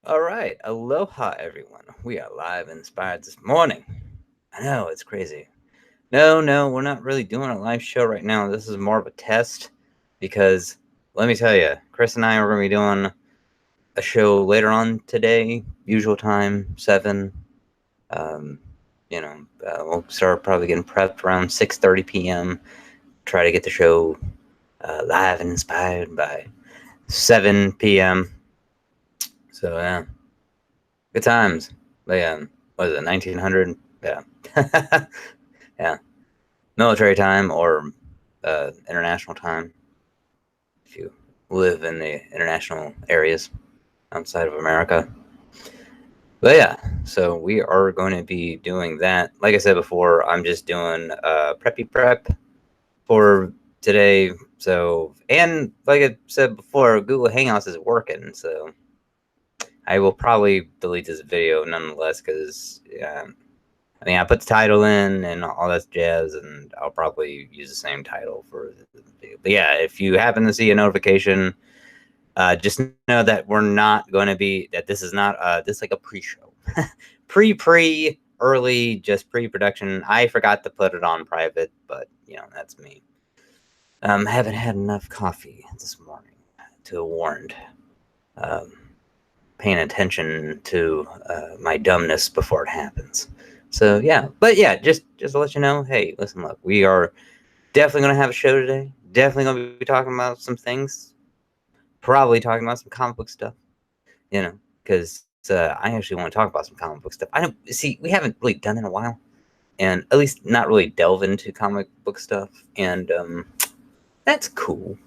All right, aloha, everyone. We are live and inspired this morning. I know it's crazy. No, we're not really doing a live show right now. This is more of a test because let me tell you, Chris and I are going to be doing a show later on today, usual time, 7. Um, we'll start probably getting prepped around 6:30 p.m. Try to get the show live and inspired by 7 p.m. So yeah, good times. But yeah, what is it, 1900? Yeah. Yeah. Military time or international time if you live in the international areas outside of America. But yeah, so we are going to be doing that. Like I said before, I'm just doing preppy prep for today. So, and like I said before, Google Hangouts is working. So I will probably delete this video nonetheless because I mean, I put the title in and all that jazz, and I'll probably use the same title for the video. But yeah, if you happen to see a notification, just know that we're not going to be, that this is not, this is like a pre-show. Early, just pre-production. I forgot to put it on private, but, that's me. Haven't had enough coffee this morning to have warned. Um, Paying attention to my dumbness before it happens. So yeah, but yeah, just to let you know, hey, listen, look, we are definitely gonna have a show today. Definitely gonna be talking about some things. Probably talking about some comic book stuff. Because I actually want to talk about some comic book stuff. I don't see we haven't really done it in a while, and at least not really delve into comic book stuff, and that's cool.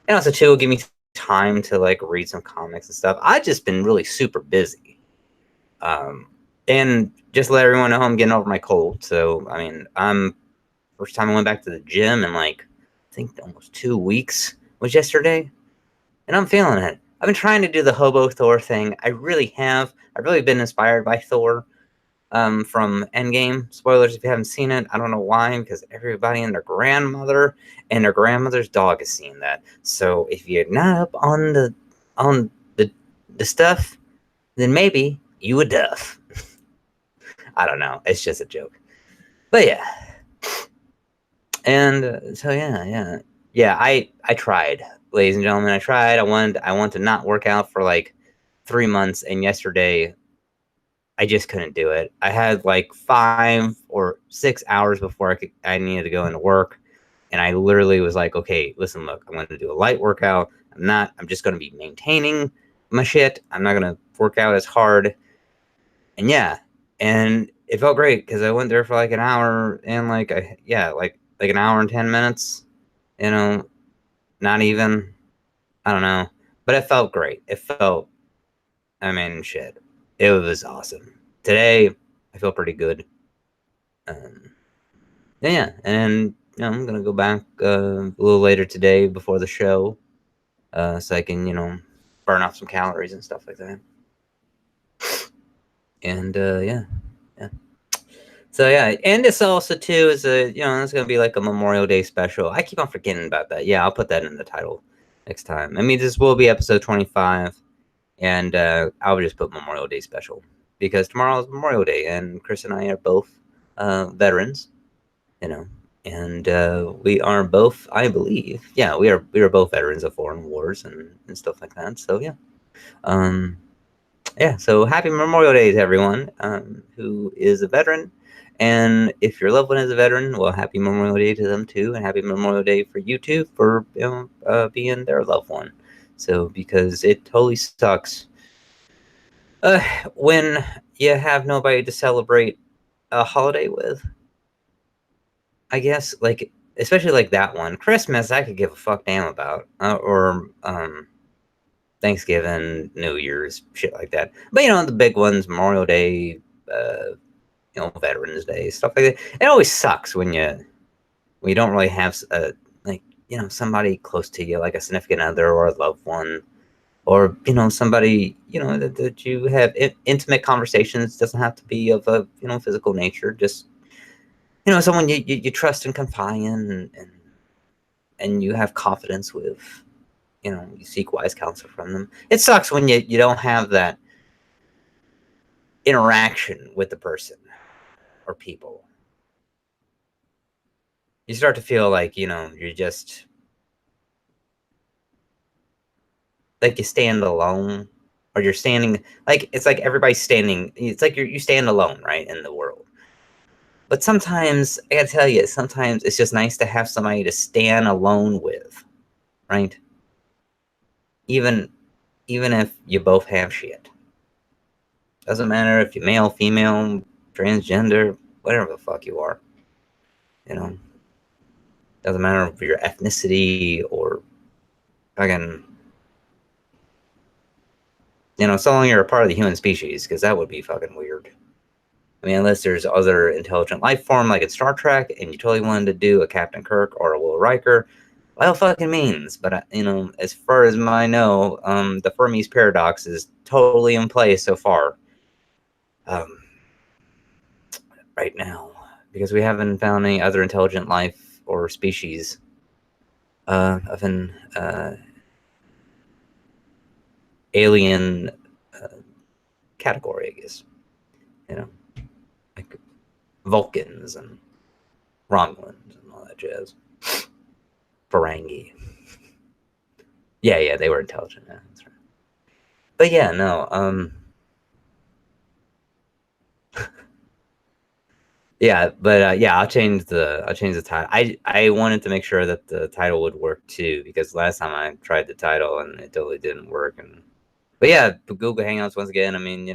And also too, it'll give me time to like read some comics and stuff. I've just been really super busy. And just to let everyone know, I'm getting over my cold. So, I mean, first time I went back to the gym in like, I think almost 2 weeks was yesterday. And I'm feeling it. I've been trying to do the hobo Thor thing. I really have. I've really been inspired by Thor from Endgame. Spoilers if you haven't seen it. I don't know why, because everybody and their grandmother's dog has seen that. So if you're not up on the stuff, then maybe you a duff. I don't know. It's just a joke. But yeah. And so yeah. I tried, ladies and gentlemen. I tried. I wanted to not work out for like 3 months, and yesterday I just couldn't do it. I had like 5 or 6 hours before I needed to go into work, and I literally was like, okay, listen, look, I'm going to do a light workout. I'm just going to be maintaining my shit. I'm not going to work out as hard. And yeah, and it felt great because I went there for like an hour and like like an hour and 10 minutes. You know, not even. I don't know, but it felt great. It felt. I mean, shit. It was awesome. Today, I feel pretty good. Um, yeah, and I'm gonna go back a little later today before the show, so I can burn off some calories and stuff like that. And yeah. So yeah, and this also too is it's gonna be like a Memorial Day special. I keep on forgetting about that. Yeah, I'll put that in the title next time. I mean, this will be episode 25, and I'll just put Memorial Day special because tomorrow is Memorial Day, and Chris and I are both veterans, you know, and we are both, I believe, yeah, we are both veterans of foreign wars and stuff like that. So um, yeah, so happy Memorial Day to everyone who is a veteran. And if your loved one is a veteran, well, happy Memorial Day to them too, and happy Memorial Day for you too for being their loved one. So because it totally sucks uh, when you have nobody to celebrate a holiday with. I guess like especially like that one, Christmas, I could give a fuck damn about, or Thanksgiving, New Year's, shit like that. But the big ones, Memorial Day, Veterans Day, stuff like that. It always sucks when you don't really have like somebody close to you, like a significant other or a loved one, or somebody that you have intimate conversations. Doesn't have to be of a physical nature. Just someone you trust and confide in, and you have confidence with. You seek wise counsel from them. It sucks when you don't have that interaction with the person or people. You start to feel like, you're just like you stand alone, or you're standing like it's like everybody's standing. It's like you stand alone, right, in the world. But sometimes I gotta tell you, sometimes it's just nice to have somebody to stand alone with, right? Even even if you both have shit. Doesn't matter if you're male, female, transgender, whatever the fuck you are. You know, doesn't matter if your ethnicity or fucking, so long you're a part of the human species, because that would be fucking weird. I mean, unless there's other intelligent life form like in Star Trek, and you totally wanted to do a Captain Kirk or a Will Riker, by all fucking means. But as far as I know, the Fermi's paradox is totally in place so far. Right now, because we haven't found any other intelligent life or species of an alien category, I guess. Like Vulcans and Romulans and all that jazz. Ferengi. Yeah, they were intelligent. Yeah, that's right. But yeah, no. Yeah, but yeah, I'll change the title. I wanted to make sure that the title would work too, because last time I tried the title and it totally didn't work. But yeah, Google Hangouts once again, I mean,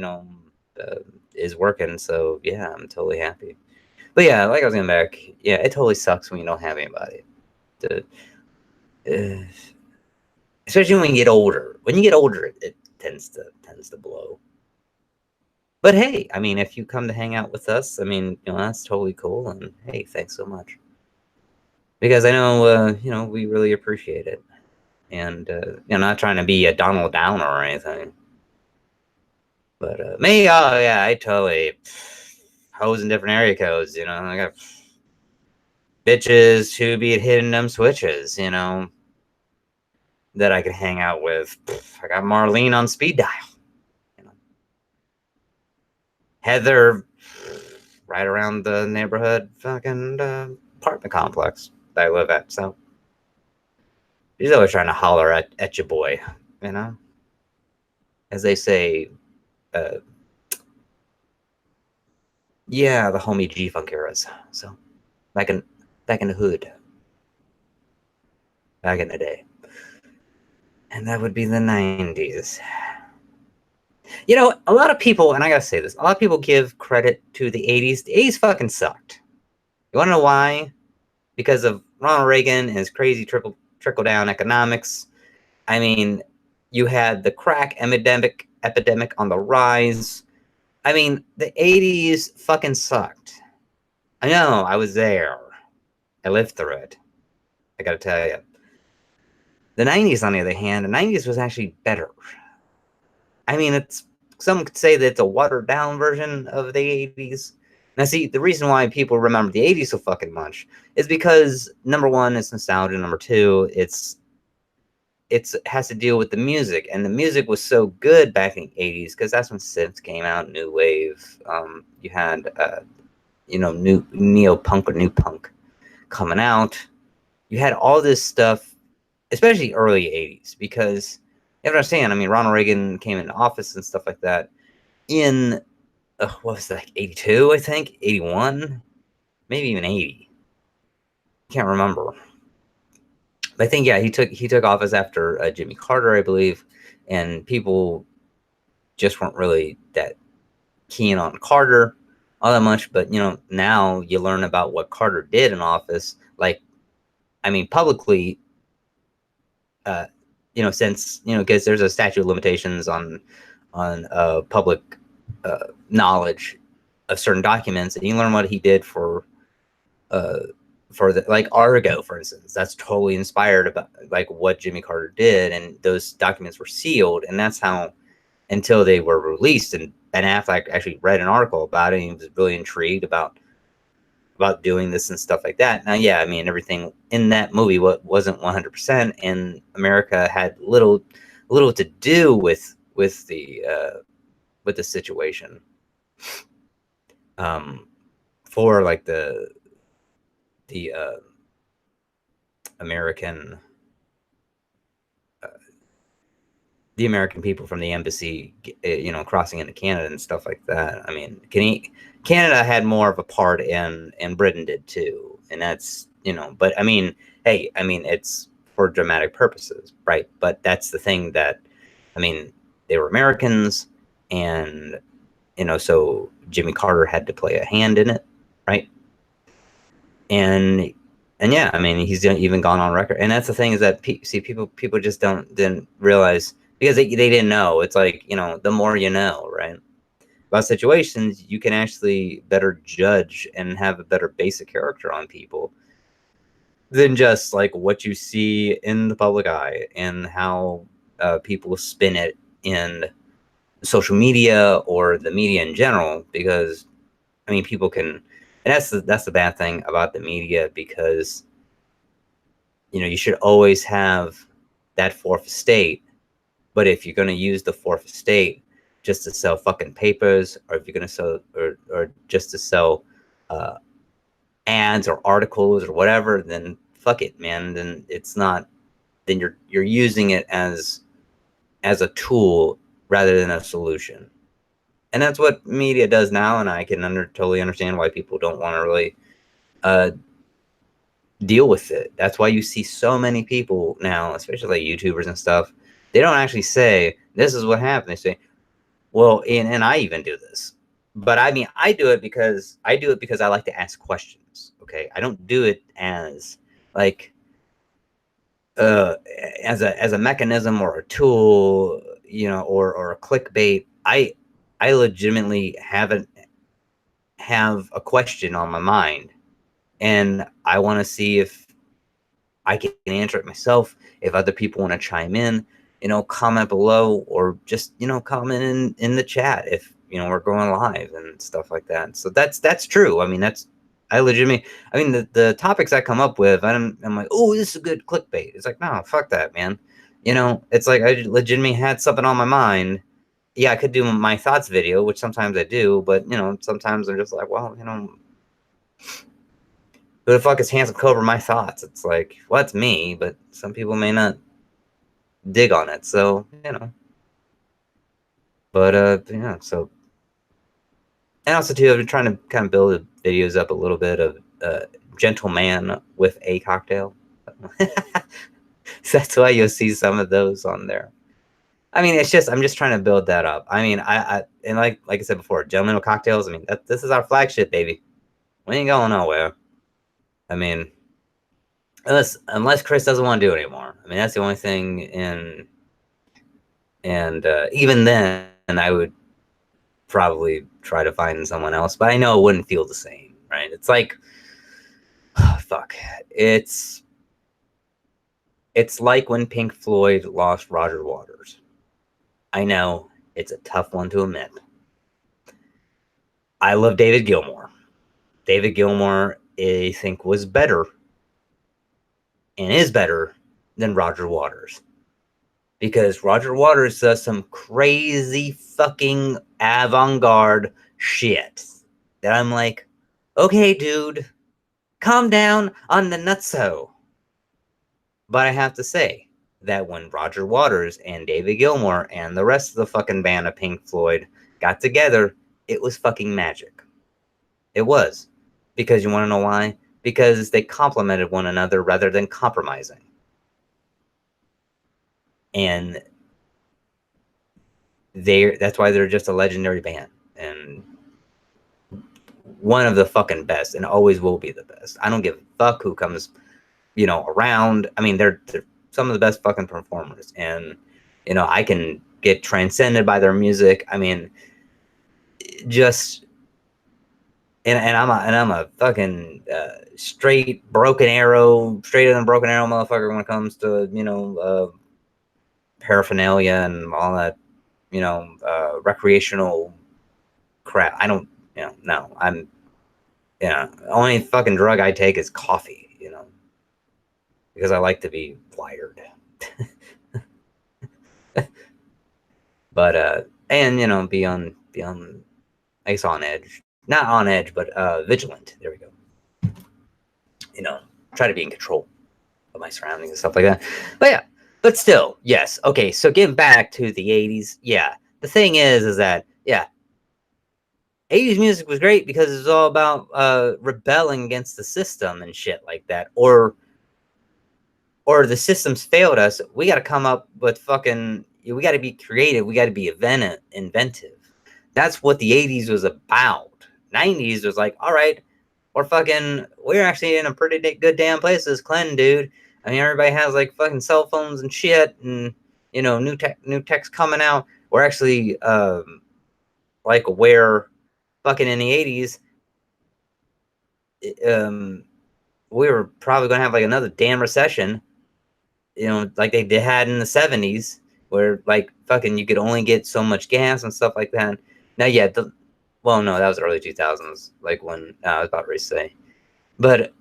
is working, so yeah, I'm totally happy. But yeah, like I was getting back, yeah, it totally sucks when you don't have anybody to, uh, especially when you get older. When you get older, it tends to blow. But hey, I mean, if you come to hang out with us, I mean, that's totally cool. And hey, thanks so much, because I know, we really appreciate it. And not trying to be a Donald Downer or anything, but me, oh yeah, I totally hoes in different area codes. I got bitches who be hitting them switches. That I could hang out with. I got Marlene on speed dial. Heather, right around the neighborhood fucking apartment complex that I live at. So she's always trying to holler at your boy, you know? As they say, uh, yeah, the homie G Funk eras. So back in back in the hood, back in the day. And that would be the 90s. A lot of people, and I gotta say this, a lot of people give credit to the 80s. The 80s fucking sucked. You wanna know why? Because of Ronald Reagan and his crazy trickle down economics. I mean, you had the crack epidemic on the rise. I mean, the 80s fucking sucked. I know, I was there. I lived through it. I gotta tell you. The 90s, on the other hand, the 90s was actually better. I mean, some could say that it's a watered down version of the 80s. Now, see, the reason why people remember the 80s so fucking much is because, number one, it's nostalgia. Number two, it has to deal with the music, and the music was so good back in the 80s because that's when synths came out, new wave. You had new neo punk or new punk coming out. You had all this stuff, especially early 80s, because you have to understand, I mean, Ronald Reagan came into office and stuff like that in what was that, like 82, I think, 81, maybe even 80. Can't remember. But I think, yeah, he took office after Jimmy Carter, I believe, and people just weren't really that keen on Carter all that much. But now you learn about what Carter did in office. Like, I mean, publicly, since because there's a statute of limitations on public knowledge of certain documents, and you learn what he did for the, like, Argo, for instance. That's totally inspired about like what Jimmy Carter did, and those documents were sealed, and that's how, until they were released. And Ben Affleck actually read an article about it, and he was really intrigued about doing this and stuff like that. Now, yeah, I mean, everything in that movie wasn't 100%, and America had little to do with the situation. for like the American the American people from the embassy, crossing into Canada and stuff like that. I mean, Canada had more of a part in, and Britain did too, and that's, But I mean, hey, I mean, it's for dramatic purposes, right? But that's the thing that, I mean, they were Americans, and so Jimmy Carter had to play a hand in it, right? And yeah, I mean, he's even gone on record, and that's the thing is that people just didn't realize, because they didn't know. It's like, the more you know, right, about situations, you can actually better judge and have a better basic character on people than just like what you see in the public eye and how people spin it in social media or the media in general. Because I mean, people can, and that's the bad thing about the media, because you should always have that fourth estate. But if you're going to use the fourth estate just to sell fucking papers, or if you're going to sell, or just to sell uh, ads or articles or whatever, then fuck it, man. Then it's not. Then you're using it as a tool rather than a solution. And that's what media does now. And I can totally understand why people don't want to really uh, deal with it. That's why you see so many people now, especially like YouTubers and stuff. They don't actually say this is what happened. They say, well, and I even do this, but I mean, I do it because I like to ask questions. Okay, I don't do it as like uh as a mechanism or a tool, or a clickbait. I legitimately have a question on my mind, and I want to see if I can answer it myself. If other people want to chime in, comment below, or just, comment in the chat if, we're going live and stuff like that. So that's true. I mean, I legitimately, I mean, the topics I come up with, I'm like, oh, this is a good clickbait. It's like, no, fuck that, man. It's like I legitimately had something on my mind. Yeah, I could do my thoughts video, which sometimes I do, but, sometimes I'm just like, well, who the fuck is Handsome Cobra? My thoughts. It's like, well, it's me, but some people may not dig on it. So, but, so, and also too, I've been trying to kind of build the videos up a little bit of Gentleman with a Cocktail. So that's why you'll see some of those on there. I mean, I'm just trying to build that up. I mean, and like I said before, Gentlemen with Cocktails. I mean, this is our flagship, baby. We ain't going nowhere. I mean, unless Chris doesn't want to do it anymore. I mean, that's the only thing. And even then, I would probably try to find someone else, but I know it wouldn't feel the same, right? It's like, oh, fuck. It's like when Pink Floyd lost Roger Waters. I know it's a tough one to admit. I love David Gilmour. David Gilmour, I think, was better and is better than Roger Waters, because Roger Waters does some crazy fucking avant-garde shit that I'm like, okay, dude, calm down on the nutso. But I have to say that when Roger Waters and David Gilmour and the rest of the fucking band of Pink Floyd got together, it was fucking magic. It was. Because you want to know why? Because they complemented one another rather than compromising. And that's why they're just a legendary band. And one of the fucking best, and always will be the best. I don't give a fuck who comes, around. I mean, they're some of the best fucking performers, and I can get transcended by their music. I mean, just and I'm a fucking straight broken arrow, straighter than broken arrow motherfucker when it comes to paraphernalia and all that, recreational crap. I don't, no, I'm, the only fucking drug I take is coffee, because I like to be wired. But and be on I guess on edge. Not on edge, but vigilant. There we go. You know, try to be in control of my surroundings and stuff like that. But yeah, but still, yes. Okay, so getting back to the 80s, yeah. The thing is that, yeah, 80s music was great because it was all about rebelling against the system and shit like that. Or the systems failed us. We got to come up with fucking, we got to be creative. We got to be inventive. That's what the 80s was about. 90s was like, all right, we're actually in a pretty good damn place as Clinton, dude. I mean, everybody has like fucking cell phones and shit, and you know, new tech's coming out. We're actually like where fucking in the 80s, um, we were probably gonna have like another damn recession, you know, like they had in the 70s, where like fucking you could only get so much gas and stuff like that. Now, yeah, well, no, that was early 2000s, like when I was about to say, but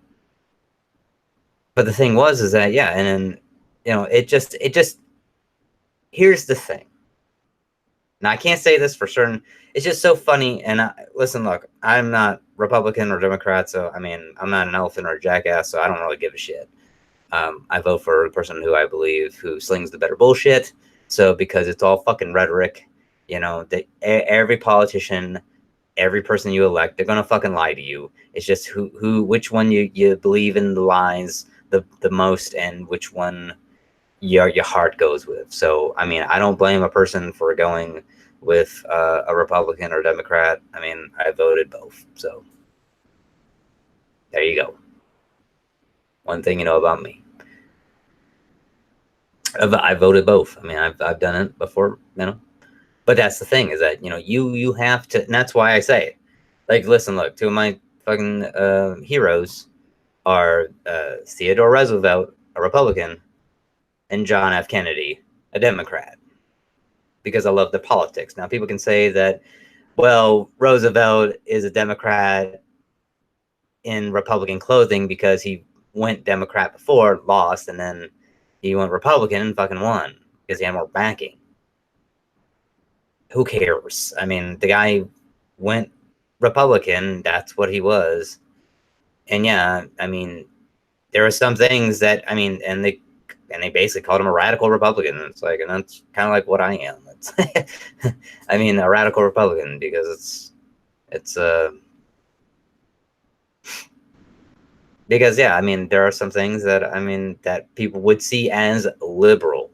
the thing was is that, yeah, and then, you know, it just here's the thing. Now, I can't say this for certain. It's just so funny. And listen, look, I'm not Republican or Democrat, so I mean, I'm not an elephant or a jackass, so I don't really give a shit. I vote for a person who I believe who slings the better bullshit. So because it's all fucking rhetoric, you know, every politician, every person you elect, they're gonna fucking lie to you. It's just which one you believe in the lies the most, and which one your heart goes with. So I mean, I don't blame a person for going with a Republican or Democrat. I mean, I voted both, so there you go. One thing you know about me. I voted both. I mean, I've done it before, you know. But that's the thing, is that, you know, you have to, and that's why I say, like, listen, look, two of my fucking heroes are Theodore Roosevelt, a Republican, and John F. Kennedy, a Democrat, because I love the politics. Now, people can say that, well, Roosevelt is a Democrat in Republican clothing because he went Democrat before, lost, and then he went Republican and fucking won because he had more backing. Who cares? I mean, the guy went Republican. That's what he was. And yeah, I mean, there are some things that, I mean, and they basically called him a radical Republican. It's like, and that's kind of like what I am. It's, I mean, a radical Republican, because it's because, yeah, I mean, there are some things that, I mean, that people would see as liberal,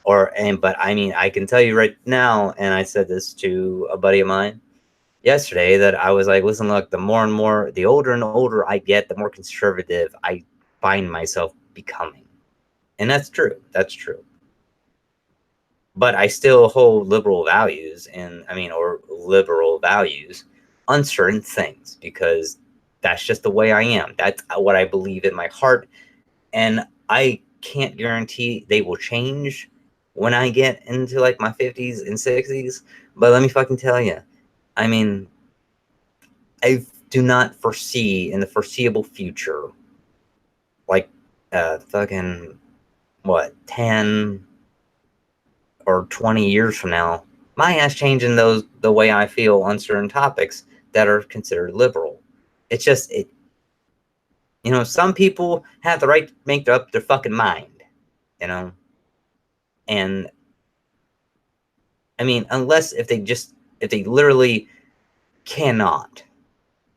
but I mean, I can tell you right now, and I said this to a buddy of mine yesterday, that I was like, listen, look, the older and older I get, the more conservative I find myself becoming. And that's true. That's true. But I still hold liberal values, or liberal values on certain things, because that's just the way I am. That's what I believe in my heart. And I can't guarantee they will change when I get into like my 50s and 60s. But let me fucking tell you, I mean, I do not foresee in the foreseeable future, like fucking what, 10 or 20 years from now, my ass changing the way I feel on certain topics that are considered liberal. It's just you know, some people have the right to make up their fucking mind, you know, and I mean, unless if they literally cannot,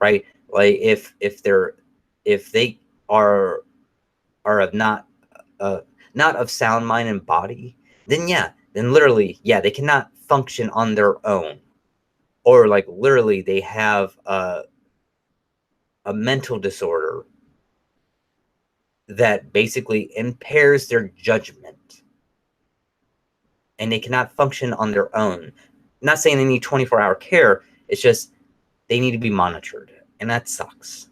right? Like if they are of not of sound mind and body, then yeah, then literally, yeah, they cannot function on their own, or like literally they have a mental disorder that basically impairs their judgment, and they cannot function on their own. I'm not saying they need 24-hour care. It's just they need to be monitored, and that sucks.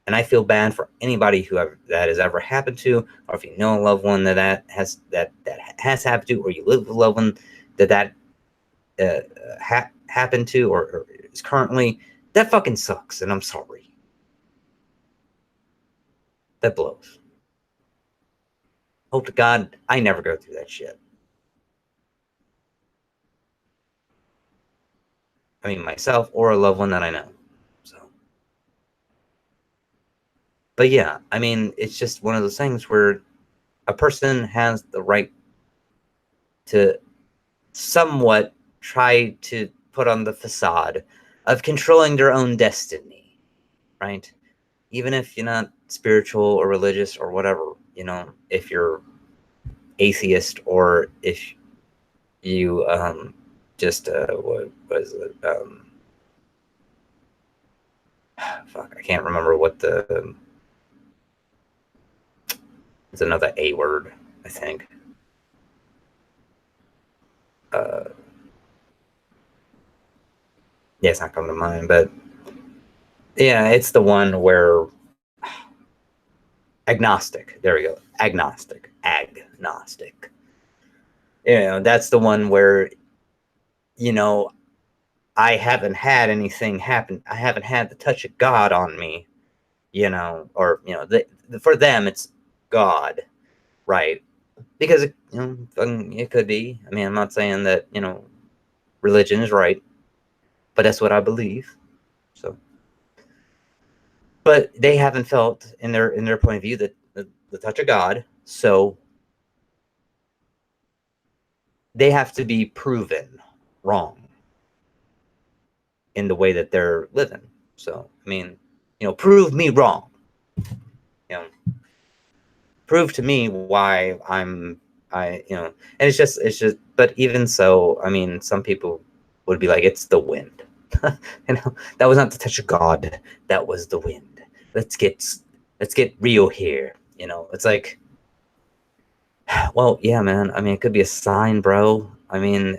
And I feel bad for anybody that has ever happened to, or if you know a loved one that has happened to, or you live with a loved one that happened to, or is currently. That fucking sucks, and I'm sorry. That blows. Hope to God I never go through that shit. I mean, myself or a loved one that I know. So, but yeah, I mean, it's just one of those things where a person has the right to somewhat try to put on the facade of controlling their own destiny, right? Even if you're not spiritual or religious or whatever, if you're atheist or if you just what was it? Fuck, I can't remember what the it's another A word, I think. Uh, yeah, it's not coming to mind, but yeah, it's the one where agnostic. There we go. Agnostic. Agnostic. That's the one where, you know, I haven't had anything happen. I haven't had the touch of God on me, or, for them, it's God, right? Because, it could be. I mean, I'm not saying that, religion is right, but that's what I believe. So, but they haven't felt in their point of view that the touch of God. So they have to be proven wrong in the way that they're living. So, I mean, prove me wrong. You know, prove to me why and it's just, but even so, I mean, some people would be like, it's the wind. That was not the touch of God. That was the wind. Let's get real here. It's like, well, yeah, man. I mean, it could be a sign, bro. I mean,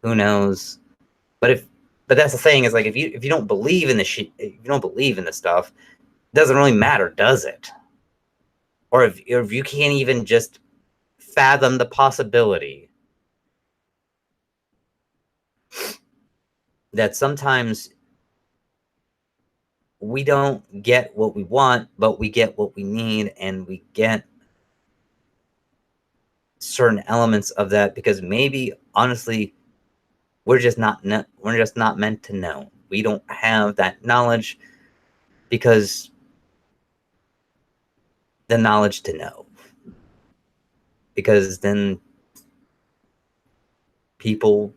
who knows? But that's the thing is like if you don't believe in the shit, if you don't believe in the stuff, it doesn't really matter, does it? Or if you can't even just fathom the possibility that sometimes we don't get what we want, but we get what we need, and we get certain elements of that because maybe honestly we're just not meant to know. We don't have that knowledge because the knowledge to know. Because then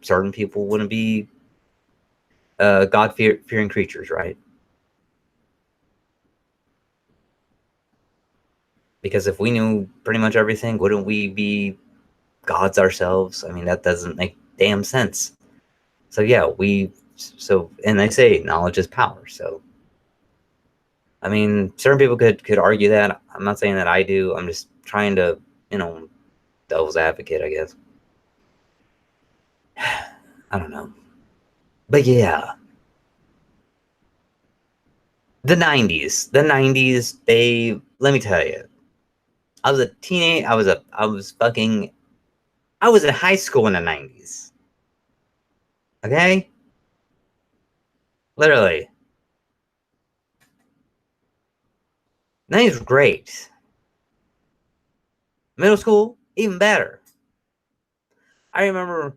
certain people wouldn't be God fearing creatures, right? Because if we knew pretty much everything, wouldn't we be gods ourselves? I mean, that doesn't make damn sense. So yeah, and they say knowledge is power. So I mean, certain people could argue that. I'm not saying that I do. I'm just trying to, devil's advocate, I guess. I don't know. But yeah, the 90s, let me tell you, I was a teenage, I was in high school in the 90s. Okay? Literally. 90s were great. Middle school, even better. I remember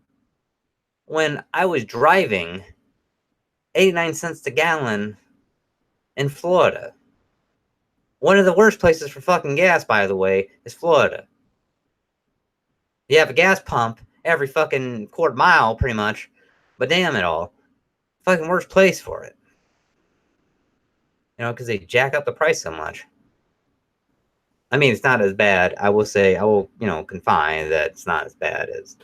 when I was driving 89 cents a gallon in Florida. One of the worst places for fucking gas, by the way, is Florida. You have a gas pump every fucking quarter mile, pretty much. But damn it all. Fucking worst place for it. Because they jack up the price so much. I mean, it's not as bad. I will, confine that it's not as bad as,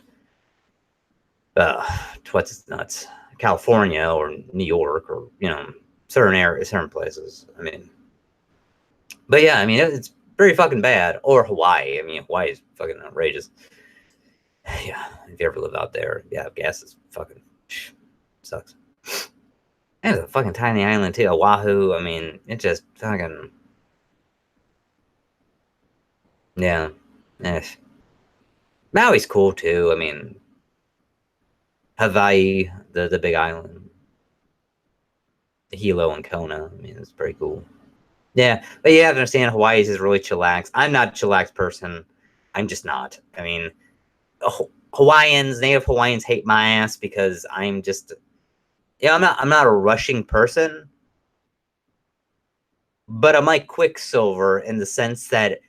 what's nuts, California or New York or, certain areas, certain places. I mean, but yeah, I mean, it's very fucking bad. Or Hawaii. I mean, Hawaii is fucking outrageous. Yeah, if you ever live out there, yeah, gas is fucking sucks. And it's a fucking tiny island too, Oahu. I mean, it just fucking yeah. Eh. Maui's cool too. I mean, Hawaii, the big island, Hilo and Kona. I mean, it's pretty cool. Yeah, but you have to understand, Hawaii is really chillax. I'm not a chillax person. I'm just not. I mean, Native Hawaiians hate my ass because I'm just Yeah, I'm not a rushing person, but I'm like Quicksilver in the sense that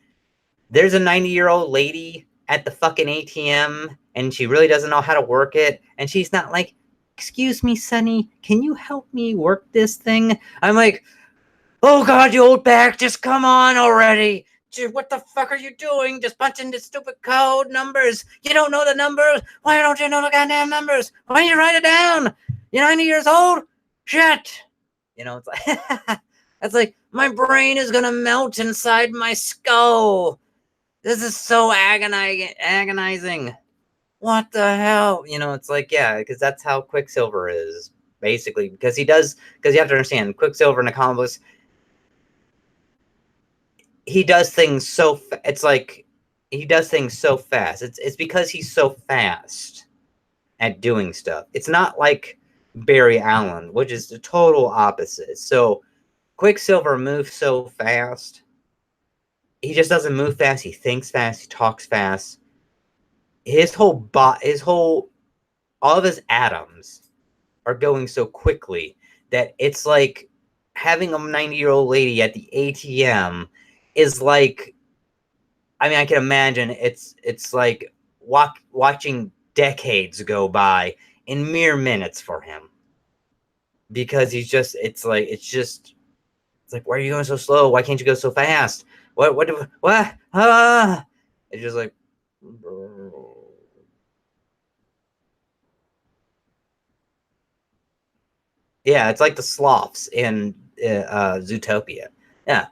there's a 90-year-old lady at the fucking ATM and she really doesn't know how to work it. And she's not like, excuse me, Sonny, can you help me work this thing? I'm like, oh God, you old bag, just come on already. Dude, what the fuck are you doing? Just punching the stupid code numbers. You don't know the numbers? Why don't you know the goddamn numbers? Why don't you write it down? You're 90 years old? Shit. It's like, it's like, my brain is gonna melt inside my skull. This is so agonizing. What the hell? It's like, yeah, because that's how Quicksilver is, basically. Because you have to understand, Quicksilver in the comic books, he does things so, it's like, he does things so fast. It's because he's so fast at doing stuff. It's not like Barry Allen, which is the total opposite. So, Quicksilver moves so fast. He just doesn't move fast. He thinks fast. He talks fast. All of his atoms are going so quickly that it's like having a 90-year-old lady at the ATM is like, I mean, I can imagine it's like watching decades go by in mere minutes for him, because he's just it's like, why are you going so slow? Why can't you go so fast? What it's just like, yeah, it's like the sloths in Zootopia. Yeah,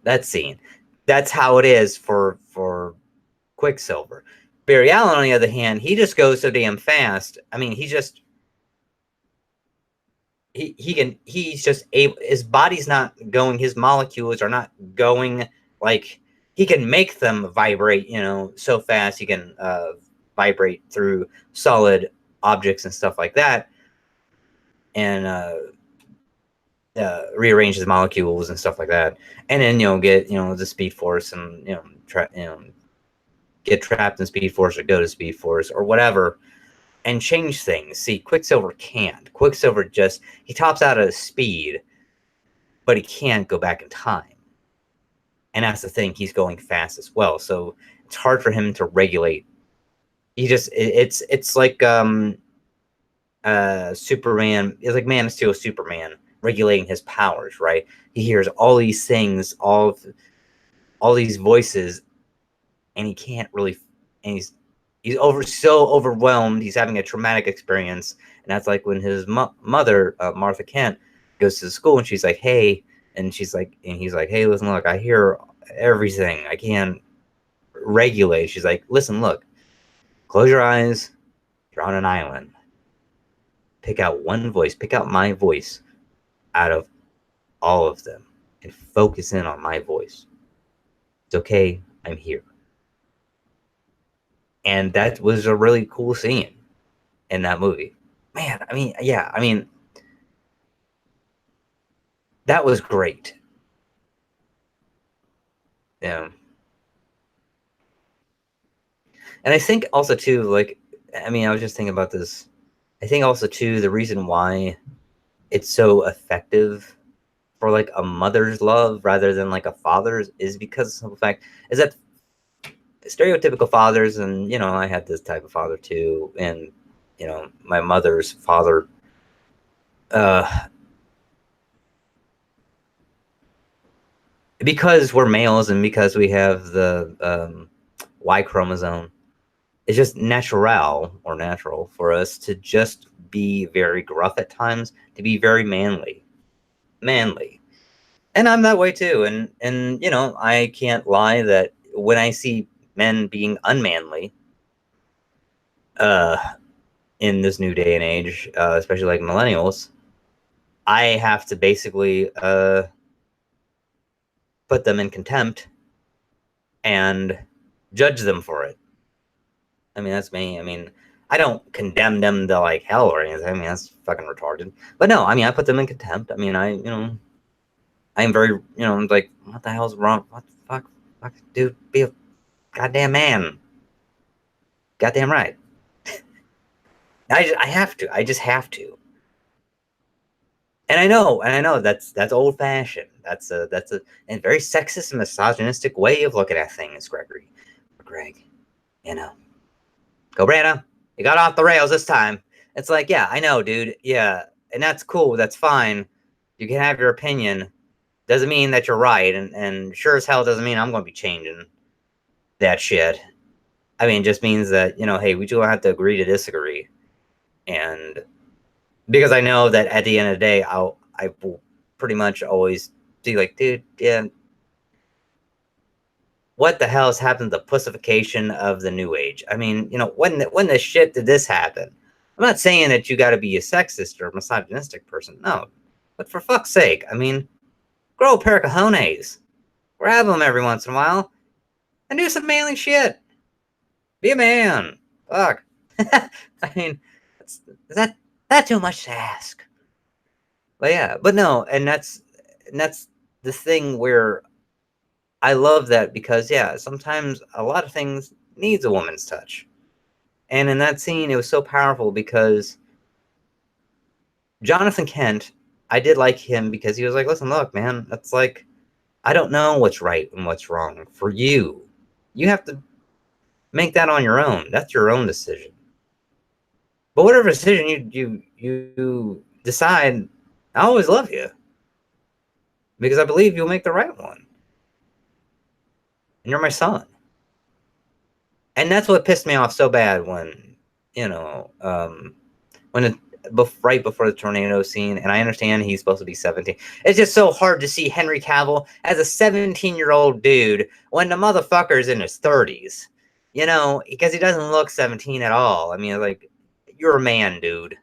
that scene. That's how it is for Quicksilver. Barry Allen, on the other hand, he just goes so damn fast. I mean, he's just able. His body's not going. His molecules are not going like he can make them vibrate. So fast he can vibrate through solid objects and stuff like that, and rearrange his molecules and stuff like that, and then get the Speed Force, and get trapped in Speed Force or go to Speed Force or whatever, and change things. See, Quicksilver can't. Quicksilver just he tops out at a speed, but he can't go back in time, and that's the thing. He's going fast as well, so it's hard for him to regulate. It's like Superman. It's like Man of Steel Superman regulating his powers, right? He hears all these things, all these voices, and he can't really, and he's so overwhelmed. He's having a traumatic experience, and that's like when his mother, Martha Kent, goes to the school, and she's like, "Hey," and he's like, "Hey, listen, look, I hear everything. I can't regulate." She's like, "Listen, look, close your eyes. You're on an island. Pick out one voice. Pick out my voice out of all of them, and focus in on my voice. It's okay. I'm here." And that was a really cool scene in that movie. Man, I mean, yeah, I mean, that was great. Yeah. And I think also too, like, I mean, I was just thinking about this. I think also too, the reason why it's so effective for like a mother's love rather than like a father's is because of the fact is that stereotypical fathers, and I had this type of father too, and my mother's father, uh because we're males and because we have the Y chromosome, it's just natural for us to just be very gruff at times, to be very manly. And I'm that way too. And I can't lie that when I see men being unmanly, uh, in this new day and age, especially like millennials, I have to basically put them in contempt and judge them for it. I mean, that's me. I mean, I don't condemn them to like hell or anything. I mean, that's fucking retarded. But no, I mean, I put them in contempt. I mean, I am very, like, what the hell's wrong? What the fuck, dude, be a goddamn man. Goddamn right. I have to. I just have to. And I know that's old fashioned. That's a very sexist and misogynistic way of looking at things, Gregory. Greg, you know, go Brana. You got off the rails this time. It's like, yeah, I know, dude. Yeah, and that's cool. That's fine. You can have your opinion. Doesn't mean that you're right, and sure as hell doesn't mean I'm going to be changing that shit. I mean, it just means that, hey, we do have to agree to disagree, and because I know that at the end of the day, I will pretty much always be like, dude, yeah, what the hell has happened to the pussification of the new age? I mean, when the shit did this happen? I'm not saying that you got to be a sexist or misogynistic person, no, but for fuck's sake, I mean, grow a pair of cojones, grab them every once in a while, and do some manly shit. Be a man. Fuck. I mean, is that too much to ask? But yeah, but no, and that's the thing where I love that because yeah, sometimes a lot of things needs a woman's touch. And in that scene, it was so powerful because Jonathan Kent, I did like him because he was like, listen, look, man, that's like, I don't know what's right and what's wrong for you. You have to make that on your own. That's your own decision. But whatever decision you decide, I always love you because I believe you'll make the right one. And you're my son. And that's what pissed me off so bad when, you know, when it, right before the tornado scene, and I understand he's supposed to be 17. It's just so hard to see Henry Cavill as a 17-year-old dude when the motherfucker's in his 30s. Because he doesn't look 17 at all. I mean, like, you're a man, dude.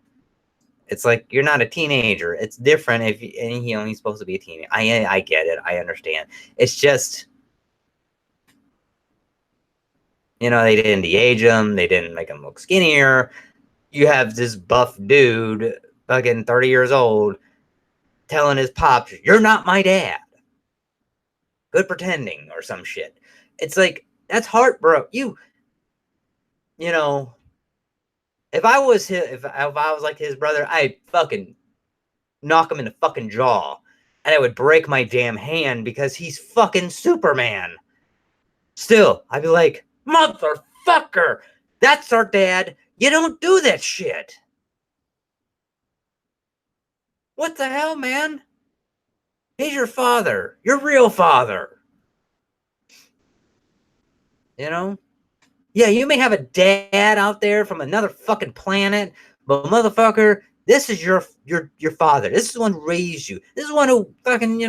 It's like you're not a teenager. It's different if he's supposed to be a teenager. I get it. I understand. It's just they didn't de-age him. They didn't make him look skinnier. You have this buff dude, fucking 30 years old, telling his pops, "You're not my dad." Good pretending or some shit. It's like that's heartbroken. You know, if I was if I was like his brother, I'd fucking knock him in the fucking jaw, and I would break my damn hand because he's fucking Superman. Still, I'd be like, motherfucker, that's our dad. You don't do that shit. What the hell, man? He's your father. Your real father. You know? Yeah, you may have a dad out there from another fucking planet, but motherfucker, this is your father. This is the one who raised you. This is the one who fucking,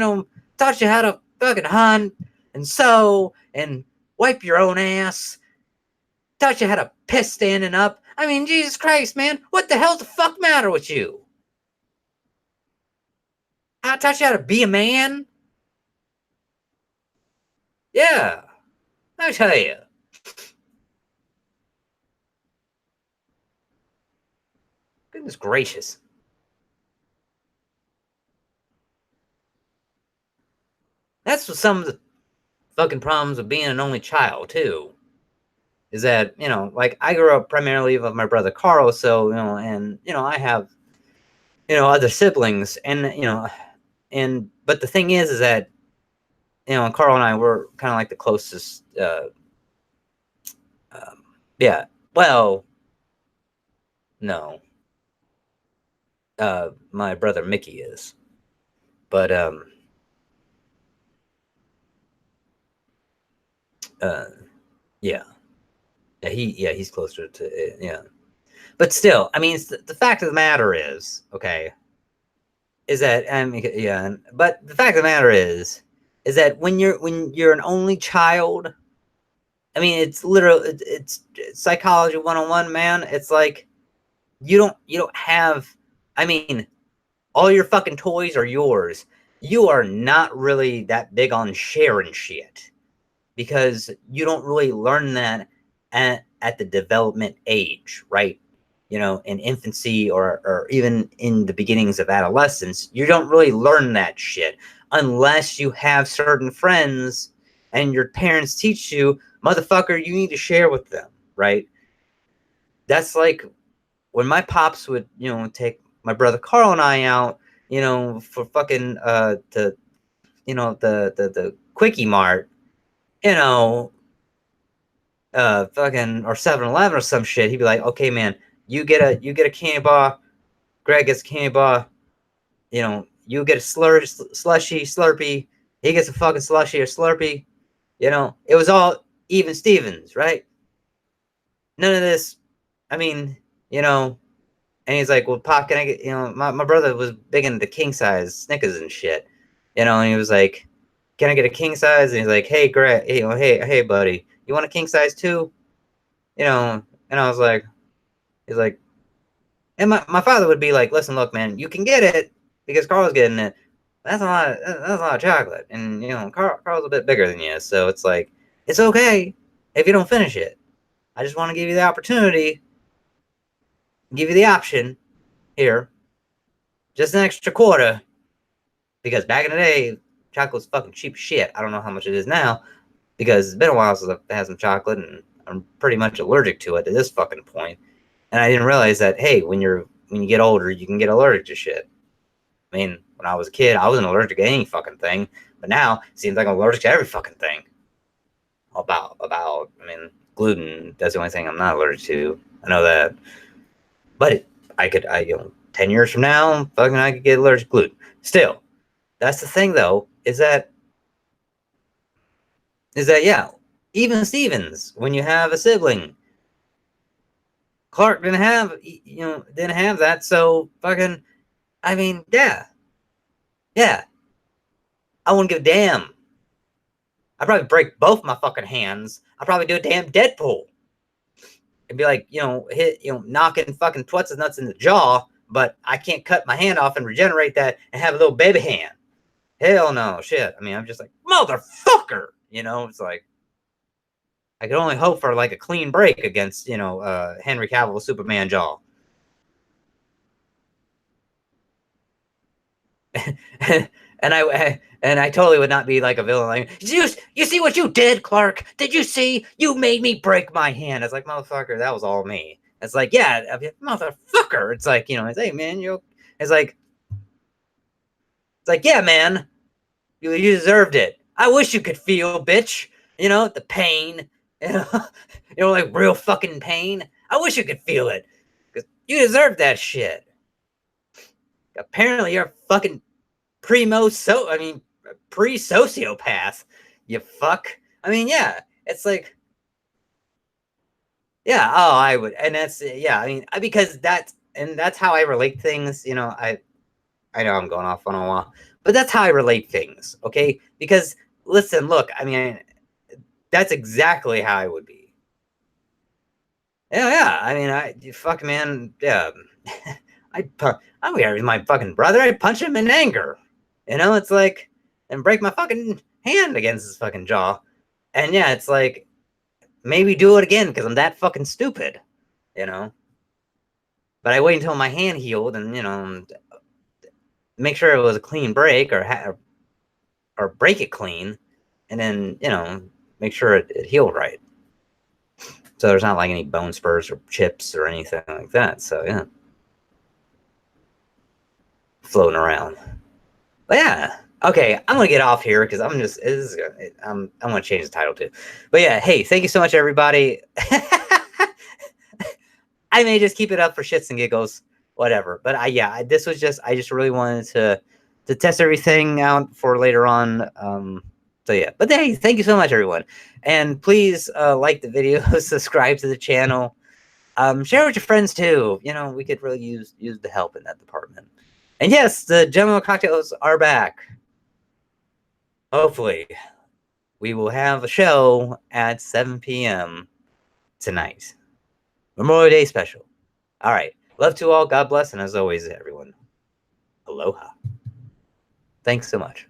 taught you how to fucking hunt and sew and wipe your own ass. Taught you how to piss standing up. I mean, Jesus Christ, man. What the hell the fuck matter with you? I taught you how to be a man? Yeah. Let me tell you. Goodness gracious. That's what some of the fucking problems with being an only child, too. Is that, like, I grew up primarily with my brother Carl, so, and, I have, other siblings, and, but the thing is that, Carl and I were kind of like the closest, yeah, well, no, my brother Mickey is, but, uh, yeah, he's closer to, yeah, but still, I mean, the fact of the matter is, okay, is that, I mean, yeah, but the fact of the matter is that when you're an only child, I mean, it's literally it's psychology 101, man. It's like you don't have, I mean, all your fucking toys are yours. You are not really that big on sharing shit because you don't really learn that at the development age, right? In infancy or even in the beginnings of adolescence, you don't really learn that shit unless you have certain friends and your parents teach you, motherfucker, you need to share with them, right? That's like when my pops would, take my brother Carl and I out, for fucking the the Quickie Mart, you know, fucking or 7-Eleven or some shit, he'd be like, okay, man, you get a candy bar, Greg gets a candy bar, you get a slushy, Slurpee, he gets a fucking slushy or Slurpee, it was all even Stevens, right? None of this, I mean, and he's like, well, Pop, can I get, my brother was big into king size Snickers and shit, and he was like, can I get a king size? And he's like, hey, Greg, hey, buddy, you want a king size too? And I was like, he's like, and my father would be like, listen, look, man, you can get it because Carl's getting it. That's a lot of chocolate. And, Carl's a bit bigger than you. So it's like, it's okay if you don't finish it. I just want to give you the opportunity, give you the option here, just an extra quarter. Because back in the day, chocolate was fucking cheap shit. I don't know how much it is now because it's been a while since I've had some chocolate and I'm pretty much allergic to it at this fucking point. And I didn't realize that, hey, when you get older, you can get allergic to shit. I mean, when I was a kid, I wasn't allergic to any fucking thing, but now it seems like I'm allergic to every fucking thing. I mean, gluten, that's the only thing I'm not allergic to. I know that. But 10 years from now, fucking I could get allergic to gluten. Still, that's the thing though, is that, yeah, even Stevens, when you have a sibling, Clark didn't have that, so fucking, I mean, yeah, I wouldn't give a damn. I'd probably break both my fucking hands. I'd probably do a damn Deadpool. It'd be like, knocking fucking Twitz's nuts in the jaw, but I can't cut my hand off and regenerate that and have a little baby hand. Hell no, shit. I mean, I'm just like, motherfucker! It's like, I could only hope for like a clean break against, Henry Cavill Superman jaw. and I totally would not be like a villain. Like, you see what you did, Clark? Did you see? You made me break my hand. It's like, motherfucker, that was all me. It's like, yeah, motherfucker. It's like, it's, hey, man, it's like, yeah, man, you deserved it. I wish you could feel, bitch. The pain. Like real fucking pain. I wish you could feel it. Because you deserve that shit. Apparently, you're fucking pre-sociopath, you fuck. I mean, yeah, it's like, yeah, oh, I would, and that's, yeah, I mean, because that's how I relate things, I know I'm going off on a while, but that's how I relate things, okay? Because, listen, look, I mean, that's exactly how I would be. Yeah, I mean, fuck, man, yeah, I'm my fucking brother, I'd punch him in anger. It's like, and break my fucking hand against his fucking jaw. And yeah, it's like, maybe do it again because I'm that fucking stupid, But I wait until my hand healed and, make sure it was a clean break or break it clean. And then, make sure it healed right. So there's not like any bone spurs or chips or anything like that. So yeah. Floating around. But yeah, okay, I'm gonna get off here because I'm gonna change the title too. But yeah, hey, thank you so much, everybody. I may just keep it up for shits and giggles, whatever. But I just really wanted to test everything out for later on. So yeah, but hey, thank you so much, everyone, and please like the video, subscribe to the channel, share with your friends too. We could really use the help in that department. And yes, the General Cocktails are back. Hopefully, we will have a show at 7 p.m. tonight. Memorial Day special. All right. Love to all. God bless. And as always, everyone, aloha. Thanks so much.